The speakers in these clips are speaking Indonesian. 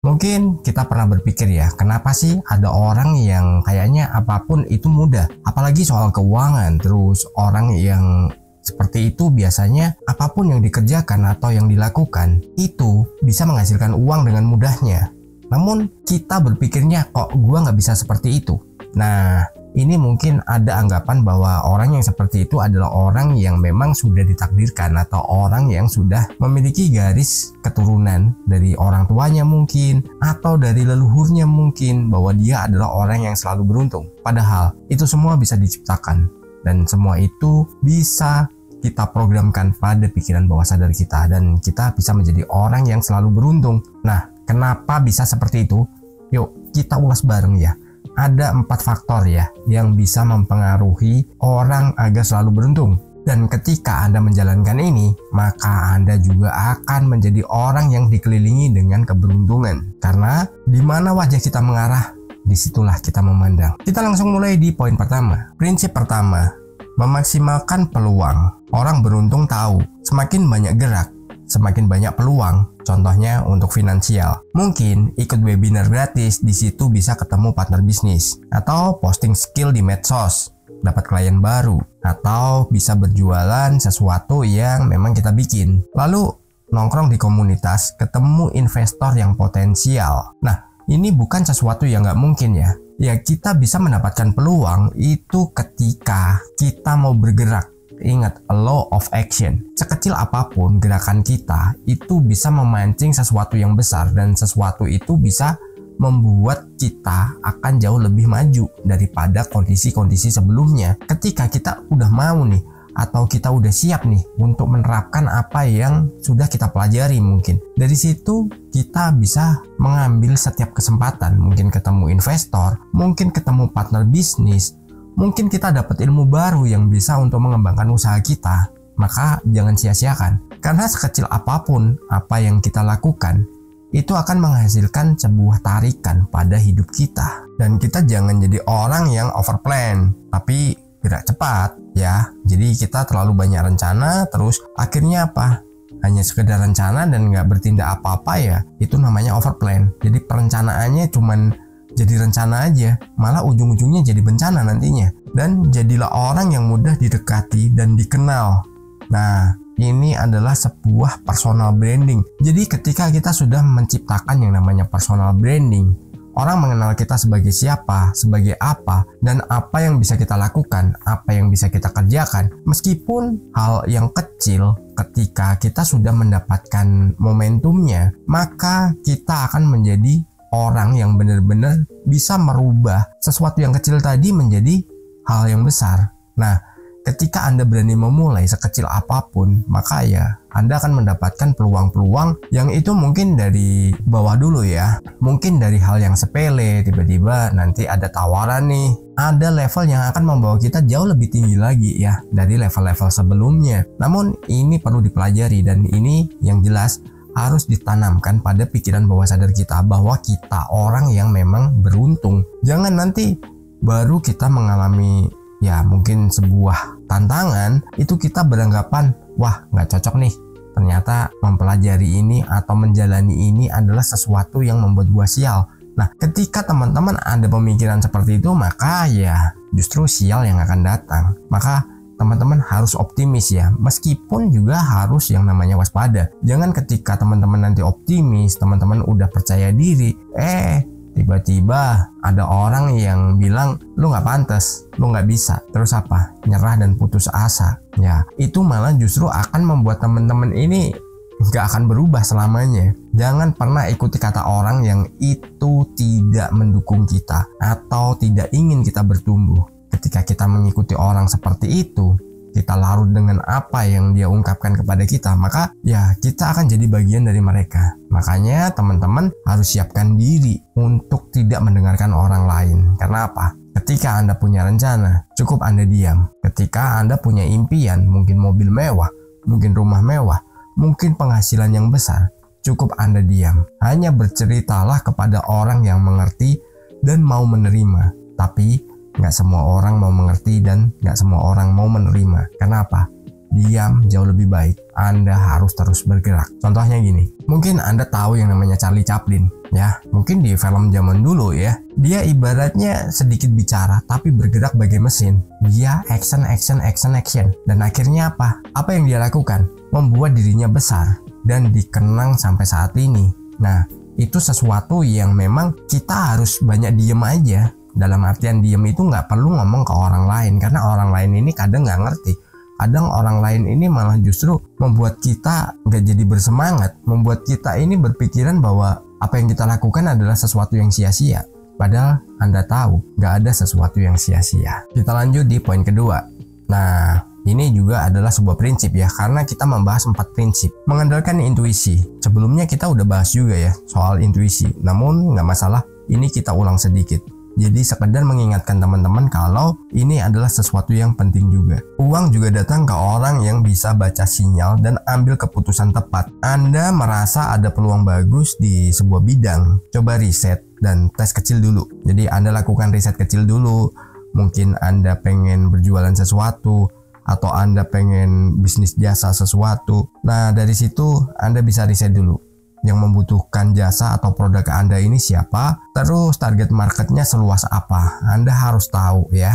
Mungkin kita pernah berpikir ya, kenapa sih ada orang yang kayaknya apapun itu mudah, apalagi soal keuangan. Terus orang yang seperti itu biasanya apapun yang dikerjakan atau yang dilakukan itu bisa menghasilkan uang dengan mudahnya. Namun kita berpikirnya kok gua nggak bisa seperti itu. Nah, ini mungkin ada anggapan bahwa orang yang seperti itu adalah orang yang memang sudah ditakdirkan atau orang yang sudah memiliki garis keturunan dari orang tuanya mungkin atau dari leluhurnya mungkin, bahwa dia adalah orang yang selalu beruntung. Padahal itu semua bisa diciptakan dan semua itu bisa kita programkan pada pikiran bawah sadar kita dan kita bisa menjadi orang yang selalu beruntung. Nah, kenapa bisa seperti itu? Yuk kita ulas bareng ya. Ada 4 faktor ya yang bisa mempengaruhi orang agar selalu beruntung. Dan ketika Anda menjalankan ini, maka Anda juga akan menjadi orang yang dikelilingi dengan keberuntungan. Karena di mana wajah kita mengarah, disitulah kita memandang. Kita langsung mulai di poin pertama. Prinsip pertama, memaksimalkan peluang. Orang beruntung tahu, semakin banyak gerak, semakin banyak peluang. Contohnya untuk finansial. Mungkin ikut webinar gratis, di situ bisa ketemu partner bisnis, atau posting skill di medsos, dapat klien baru, atau bisa berjualan sesuatu yang memang kita bikin. Lalu nongkrong di komunitas, ketemu investor yang potensial. Nah, ini bukan sesuatu yang nggak mungkin ya. Ya, kita bisa mendapatkan peluang itu ketika kita mau bergerak. Ingat, law of action. Sekecil apapun gerakan kita itu bisa memancing sesuatu yang besar, dan sesuatu itu bisa membuat kita akan jauh lebih maju daripada kondisi-kondisi sebelumnya. Ketika kita udah mau nih, atau kita udah siap nih untuk menerapkan apa yang sudah kita pelajari, mungkin dari situ kita bisa mengambil setiap kesempatan. Mungkin ketemu investor, mungkin ketemu partner bisnis, mungkin kita dapat ilmu baru yang bisa untuk mengembangkan usaha kita. Maka jangan sia-siakan, karena sekecil apapun apa yang kita lakukan itu akan menghasilkan sebuah tarikan pada hidup kita. Dan kita jangan jadi orang yang overplan tapi gerak cepat ya. Jadi kita terlalu banyak rencana, terus akhirnya apa? Hanya sekedar rencana dan nggak bertindak apa-apa ya. Itu namanya overplan. Jadi perencanaannya cuman jadi rencana aja, malah ujung-ujungnya jadi bencana nantinya. Dan jadilah orang yang mudah didekati dan dikenal. Nah, ini adalah sebuah personal branding. Jadi ketika kita sudah menciptakan yang namanya personal branding, orang mengenal kita sebagai siapa, sebagai apa, dan apa yang bisa kita lakukan, apa yang bisa kita kerjakan. Meskipun hal yang kecil, ketika kita sudah mendapatkan momentumnya, maka kita akan menjadi orang yang benar-benar bisa merubah sesuatu yang kecil tadi menjadi hal yang besar. Nah, ketika Anda berani memulai sekecil apapun, maka ya Anda akan mendapatkan peluang-peluang yang itu mungkin dari bawah dulu ya. Mungkin dari hal yang sepele, tiba-tiba nanti ada tawaran nih, ada level yang akan membawa kita jauh lebih tinggi lagi ya dari level-level sebelumnya. Namun ini perlu dipelajari, dan ini yang jelas harus ditanamkan pada pikiran bawah sadar kita bahwa kita orang yang memang beruntung. Jangan nanti baru kita mengalami ya mungkin sebuah tantangan, itu kita beranggapan wah nggak cocok nih. Ternyata mempelajari ini atau menjalani ini adalah sesuatu yang membuat gua sial. Nah, ketika teman-teman ada pemikiran seperti itu, maka ya justru sial yang akan datang. Maka teman-teman harus optimis ya, meskipun juga harus yang namanya waspada. Jangan ketika teman-teman nanti optimis, teman-teman udah percaya diri, tiba-tiba ada orang yang bilang lu nggak pantas, lu nggak bisa, terus apa? Nyerah dan putus asa. Ya, itu malah justru akan membuat teman-teman ini nggak akan berubah selamanya. Jangan pernah ikuti kata orang yang itu tidak mendukung kita atau tidak ingin kita bertumbuh. Ketika kita mengikuti orang seperti itu, kita larut dengan apa yang dia ungkapkan kepada kita, maka ya kita akan jadi bagian dari mereka. Makanya teman-teman harus siapkan diri untuk tidak mendengarkan orang lain. Karena apa? Ketika Anda punya rencana, cukup Anda diam. Ketika Anda punya impian, mungkin mobil mewah, mungkin rumah mewah, mungkin penghasilan yang besar, cukup Anda diam. Hanya berceritalah kepada orang yang mengerti dan mau menerima. Tapi nggak semua orang mau mengerti dan nggak semua orang mau menerima. Kenapa? Diam jauh lebih baik. Anda harus terus bergerak. Contohnya gini, mungkin Anda tahu yang namanya Charlie Chaplin ya. Mungkin di film zaman dulu ya, dia ibaratnya sedikit bicara tapi bergerak bagai mesin. Dia action. Dan akhirnya apa? Apa yang dia lakukan? Membuat dirinya besar dan dikenang sampai saat ini. Nah, itu sesuatu yang memang kita harus banyak diem aja. Dalam artian diem itu nggak perlu ngomong ke orang lain, karena orang lain ini kadang nggak ngerti. Kadang orang lain ini malah justru membuat kita nggak jadi bersemangat, membuat kita ini berpikiran bahwa apa yang kita lakukan adalah sesuatu yang sia-sia. Padahal Anda tahu nggak ada sesuatu yang sia-sia. Kita lanjut di poin kedua. Nah, ini juga adalah sebuah prinsip ya, karena kita membahas 4 prinsip. Mengandalkan intuisi. Sebelumnya kita udah bahas juga ya soal intuisi, namun nggak masalah, ini kita ulang sedikit. Jadi sekedar mengingatkan teman-teman kalau ini adalah sesuatu yang penting juga. Uang juga datang ke orang yang bisa baca sinyal dan ambil keputusan tepat. Anda merasa ada peluang bagus di sebuah bidang, coba riset dan tes kecil dulu. Jadi Anda lakukan riset kecil dulu. Mungkin Anda pengen berjualan sesuatu, atau Anda pengen bisnis jasa sesuatu. Nah, dari situ Anda bisa riset dulu. Yang membutuhkan jasa atau produk Anda ini siapa, terus target marketnya seluas apa. Anda harus tahu ya.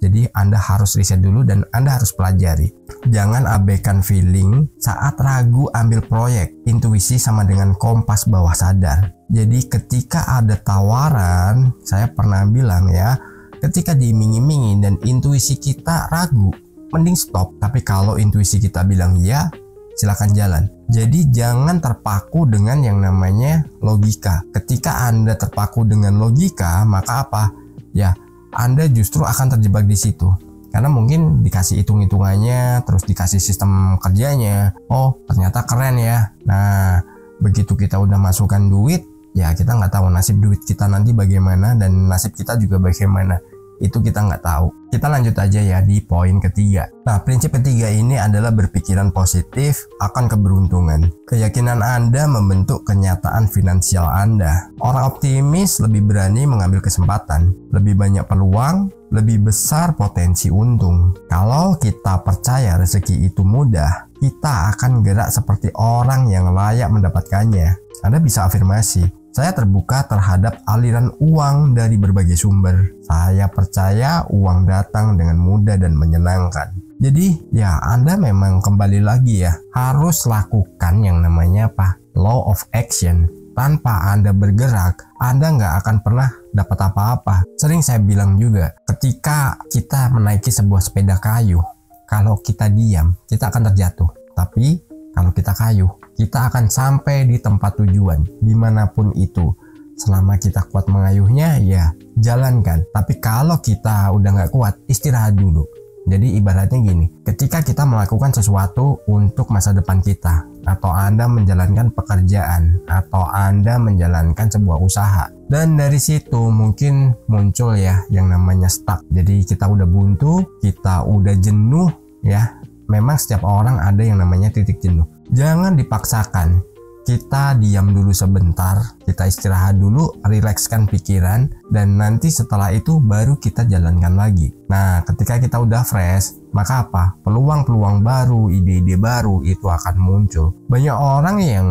Jadi Anda harus riset dulu dan Anda harus pelajari. Jangan abaikan feeling saat ragu ambil proyek. Intuisi sama dengan kompas bawah sadar. Jadi ketika ada tawaran, saya pernah bilang ya, ketika diiming-imingi dan intuisi kita ragu, mending stop. Tapi kalau intuisi kita bilang ya, silakan jalan. Jadi jangan terpaku dengan yang namanya logika. Ketika Anda terpaku dengan logika, maka apa? Ya, Anda justru akan terjebak di situ. Karena mungkin dikasih hitung-hitungannya, terus dikasih sistem kerjanya. Oh, ternyata keren ya. Nah, begitu kita udah masukkan duit, ya kita nggak tahu nasib duit kita nanti bagaimana dan nasib kita juga bagaimana. Itu kita nggak tahu. Kita lanjut aja ya di poin ketiga. Nah, prinsip ketiga ini adalah berpikiran positif akan keberuntungan. Keyakinan Anda membentuk kenyataan finansial Anda. Orang optimis lebih berani mengambil kesempatan, lebih banyak peluang, lebih besar potensi untung. Kalau kita percaya rezeki itu mudah, kita akan gerak seperti orang yang layak mendapatkannya. Anda bisa afirmasi, saya terbuka terhadap aliran uang dari berbagai sumber. Saya percaya uang datang dengan mudah dan menyenangkan. Jadi ya Anda memang kembali lagi ya, harus lakukan yang namanya apa? Law of action. Tanpa Anda bergerak, Anda nggak akan pernah dapat apa-apa. Sering saya bilang juga, ketika kita menaiki sebuah sepeda kayu, kalau kita diam, kita akan terjatuh. Tapi kalau kita kayu, kita akan sampai di tempat tujuan dimanapun itu. Selama kita kuat mengayuhnya, ya jalankan. Tapi kalau kita udah nggak kuat, istirahat dulu. Jadi ibaratnya gini, ketika kita melakukan sesuatu untuk masa depan kita, atau Anda menjalankan pekerjaan, atau Anda menjalankan sebuah usaha, dan dari situ mungkin muncul ya yang namanya stuck. Jadi kita udah buntu, kita udah jenuh ya. Memang setiap orang ada yang namanya titik jenuh. Jangan dipaksakan. Kita diam dulu sebentar, kita istirahat dulu, rilekskan pikiran, dan nanti setelah itu baru kita jalankan lagi. Nah, ketika kita udah fresh, maka apa? Peluang-peluang baru, ide-ide baru itu akan muncul. Banyak orang yang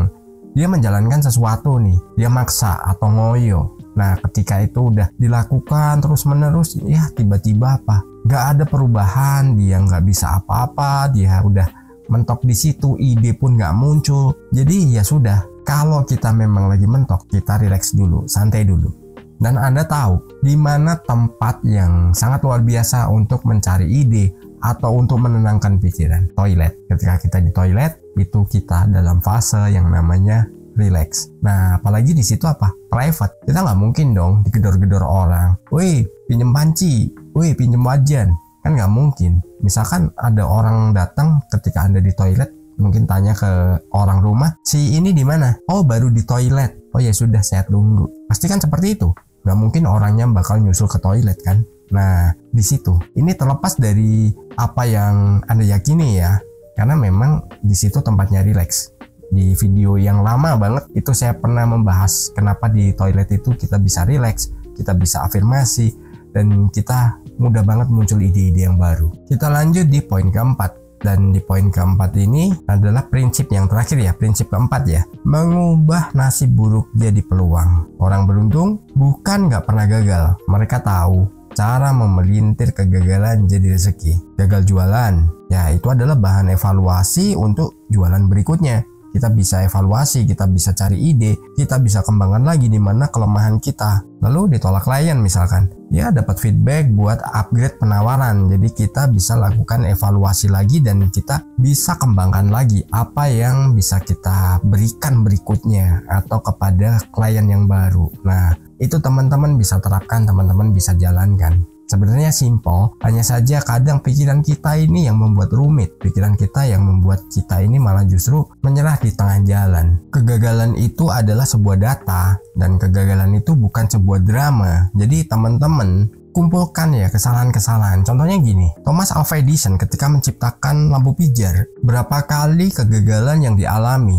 dia menjalankan sesuatu nih, dia maksa atau ngoyo. Nah, ketika itu udah dilakukan terus-menerus, ya tiba-tiba apa? Gak ada perubahan, dia nggak bisa apa-apa, dia udah mentok di situ, ide pun nggak muncul. Jadi ya sudah, kalau kita memang lagi mentok, kita relax dulu, santai dulu. Dan Anda tahu di mana tempat yang sangat luar biasa untuk mencari ide atau untuk menenangkan pikiran? Toilet. Ketika kita di toilet, itu kita dalam fase yang namanya relax. Nah, apalagi di situ apa? Private. Kita nggak mungkin dong digedor-gedor orang. Woi, pinjem panci. Woi, pinjem wajan. Kan nggak mungkin. Misalkan ada orang datang ketika Anda di toilet, mungkin tanya ke orang rumah, si ini di mana? Oh, baru di toilet. Oh ya sudah, saya tunggu. Pasti kan seperti itu. Nggak mungkin orangnya bakal nyusul ke toilet kan? Nah, di situ. Ini terlepas dari apa yang Anda yakini ya. Karena memang di situ tempatnya relax. Di video yang lama banget itu saya pernah membahas kenapa di toilet itu kita bisa relax, kita bisa afirmasi, dan kita mudah banget muncul ide-ide yang baru. Kita lanjut di poin keempat. Dan di poin keempat ini adalah prinsip yang terakhir ya, prinsip keempat ya, mengubah nasib buruk jadi peluang. Orang beruntung bukan nggak pernah gagal, mereka tahu cara memelintir kegagalan jadi rezeki. Gagal jualan, ya itu adalah bahan evaluasi untuk jualan berikutnya. Kita bisa evaluasi, kita bisa cari ide, kita bisa kembangkan lagi di mana kelemahan kita. Lalu ditolak klien misalkan, ya dapat feedback buat upgrade penawaran. Jadi kita bisa lakukan evaluasi lagi dan kita bisa kembangkan lagi apa yang bisa kita berikan berikutnya atau kepada klien yang baru. Nah, itu teman-teman bisa terapkan, teman-teman bisa jalankan. Sebenarnya simple, hanya saja kadang pikiran kita ini yang membuat rumit. Pikiran kita yang membuat kita ini malah justru menyerah di tengah jalan. Kegagalan itu adalah sebuah data dan kegagalan itu bukan sebuah drama. Jadi teman-teman kumpulkan ya kesalahan-kesalahan. Contohnya gini, Thomas Alva Edison ketika menciptakan lampu pijar, berapa kali kegagalan yang dialami.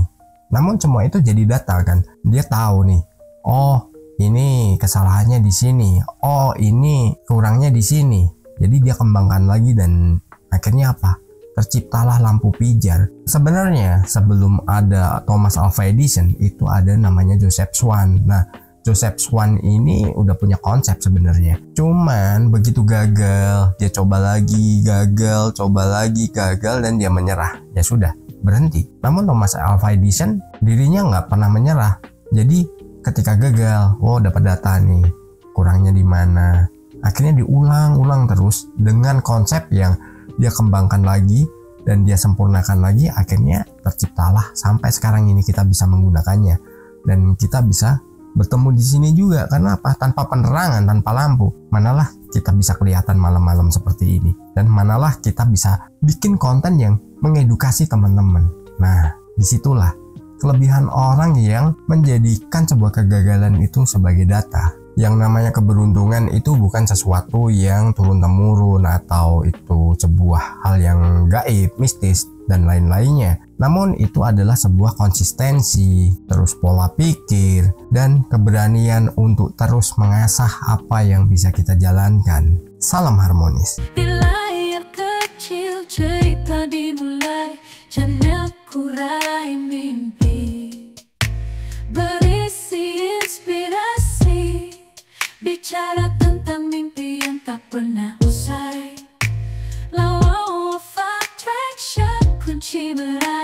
Namun semua itu jadi data kan. Dia tahu nih, oh ini kesalahannya di sini, oh ini kurangnya di sini. Jadi dia kembangkan lagi dan akhirnya apa? Terciptalah lampu pijar. Sebenarnya sebelum ada Thomas Alva Edison itu ada namanya Joseph Swan. Nah, Joseph Swan ini udah punya konsep sebenarnya. Cuman begitu gagal, dia coba lagi, gagal, coba lagi, gagal dan dia menyerah. Ya sudah, berhenti. Namun Thomas Alva Edison dirinya nggak pernah menyerah. Jadi ketika gagal, oh dapat data nih, kurangnya di mana. Akhirnya diulang-ulang terus dengan konsep yang dia kembangkan lagi dan dia sempurnakan lagi. Akhirnya terciptalah sampai sekarang ini kita bisa menggunakannya dan kita bisa bertemu di sini juga. Karena apa? Tanpa penerangan, tanpa lampu, manalah kita bisa kelihatan malam-malam seperti ini dan manalah kita bisa bikin konten yang mengedukasi teman-teman. Nah, disitulah kelebihan orang yang menjadikan sebuah kegagalan itu sebagai data. Yang namanya keberuntungan itu bukan sesuatu yang turun-temurun atau itu sebuah hal yang gaib, mistis, dan lain-lainnya. Namun itu adalah sebuah konsistensi, terus pola pikir, dan keberanian untuk terus mengasah apa yang bisa kita jalankan. Salam harmonis. Di layar kecil cerita dimulai, channel Kurai Mimpi berisi inspirasi, bicara tentang mimpi yang tak pernah usai. Law of attraction, kunci berada